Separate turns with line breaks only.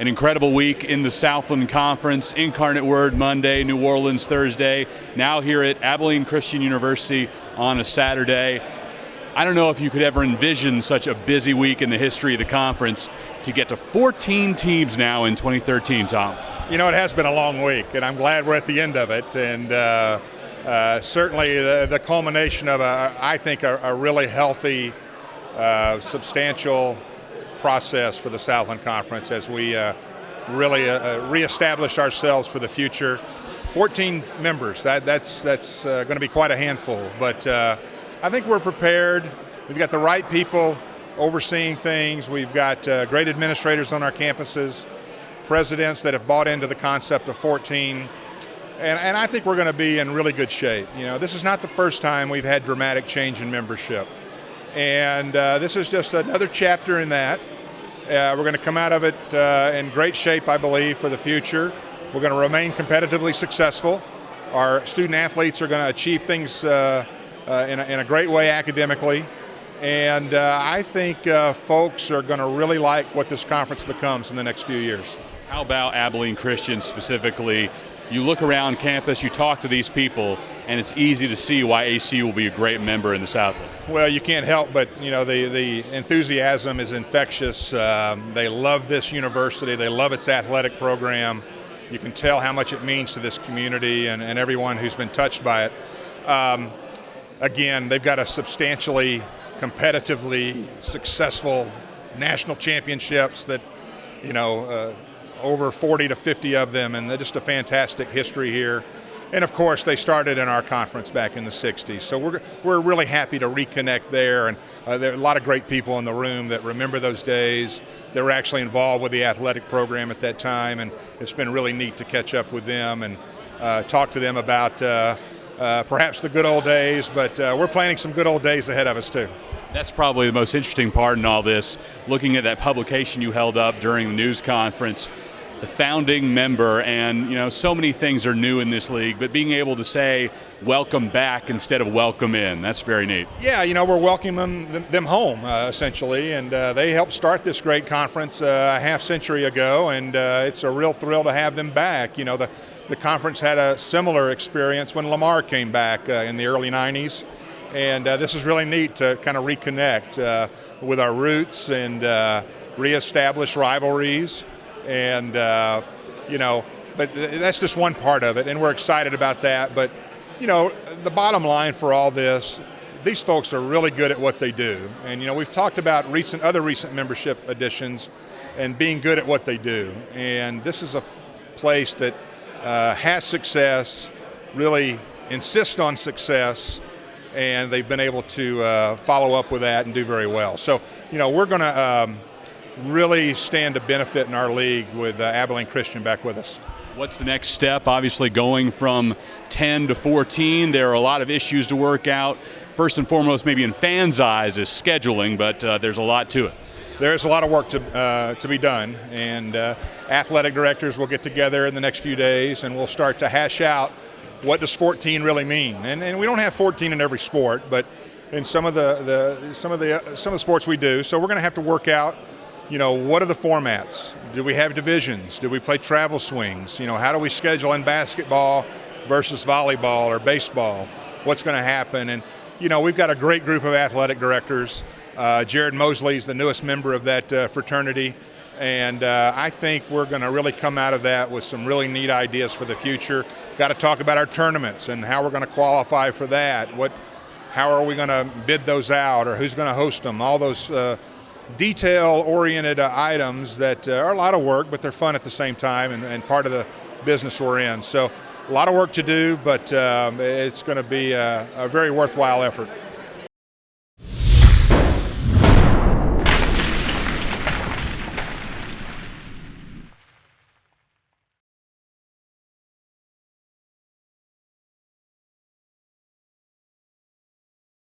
An incredible week in the Southland Conference, Incarnate Word Monday, New Orleans Thursday, now here at Abilene Christian University on a Saturday. I don't know if you could ever envision such a busy week in the history of the conference to get to 14 teams now in 2013, Tom.
You know, it has been a long week, and I'm glad we're at the end of it. And certainly the culmination of, I think, a really healthy, substantial process for the Southland Conference as we really reestablish ourselves for the future. 14 members, that's going to be quite a handful, but I think we're prepared. We've got the right people overseeing things. We've got great administrators on our campuses, presidents that have bought into the concept of 14, and I think we're going to be in really good shape. You know, this is not the first time we've had dramatic change in membership, and this is just another chapter in that. We're going to come out of it in great shape, I believe, for the future. We're going to remain competitively successful. Our student athletes are going to achieve things in a great way academically, and I think folks are going to really like what this conference becomes in the next few years.
How about Abilene Christian specifically? You look around campus, you talk to these people, and it's easy to see why ACU will be a great member in the Southland.
Well, you can't help but, you know, the enthusiasm is infectious. They love this university. They love its athletic program. You can tell how much it means to this community and everyone who's been touched by it. Again, they've got a substantially, competitively successful national championships that, you know, over 40 to 50 of them, and they're just a fantastic history here. And of course, they started in our conference back in the 60s. So we're really happy to reconnect there. And there are a lot of great people in the room that remember those days. They were actually involved with the athletic program at that time, and it's been really neat to catch up with them and talk to them about perhaps the good old days, but we're planning some good old days ahead of us too.
That's probably the most interesting part in all this, looking at that publication you held up during the news conference, the founding member, and you know, so many things are new in this league, but being able to say welcome back instead of welcome in, that's very neat.
Yeah, you know, we're welcoming them home essentially, and they helped start this great conference a half century ago, and it's a real thrill to have them back. You know, the conference had a similar experience when Lamar came back in the early 90s, and this is really neat to kind of reconnect with our roots and reestablish rivalries. And, you know, but that's just one part of it, and we're excited about that. But, you know, the bottom line for all this, these folks are really good at what they do. And, you know, we've talked about other recent membership additions and being good at what they do. And this is a place that has success, really insists on success, and they've been able to follow up with that and do very well. So, you know, we're going to really stand to benefit in our league with Abilene Christian back with us.
What's the next step? Obviously going from 10 to 14, there are a lot of issues to work out. First and foremost, maybe in fans' eyes, is scheduling, but there's a lot to it.
There's a lot of work to be done, and athletic directors will get together in the next few days, and we'll start to hash out what does 14 really mean. And we don't have 14 in every sport, but in some of the sports we do. So we're going to have to work out, you know, what are the formats? Do we have divisions? Do we play travel swings? You know, how do we schedule in basketball versus volleyball or baseball? What's going to happen? And, you know, we've got a great group of athletic directors. Jared Mosley is the newest member of that fraternity. And I think we're going to really come out of that with some really neat ideas for the future. Got to talk about our tournaments and how we're going to qualify for that. How are we going to bid those out, or who's going to host them? All those detail-oriented items that are a lot of work, but they're fun at the same time and part of the business we're in. So a lot of work to do, but it's going to be a very worthwhile effort.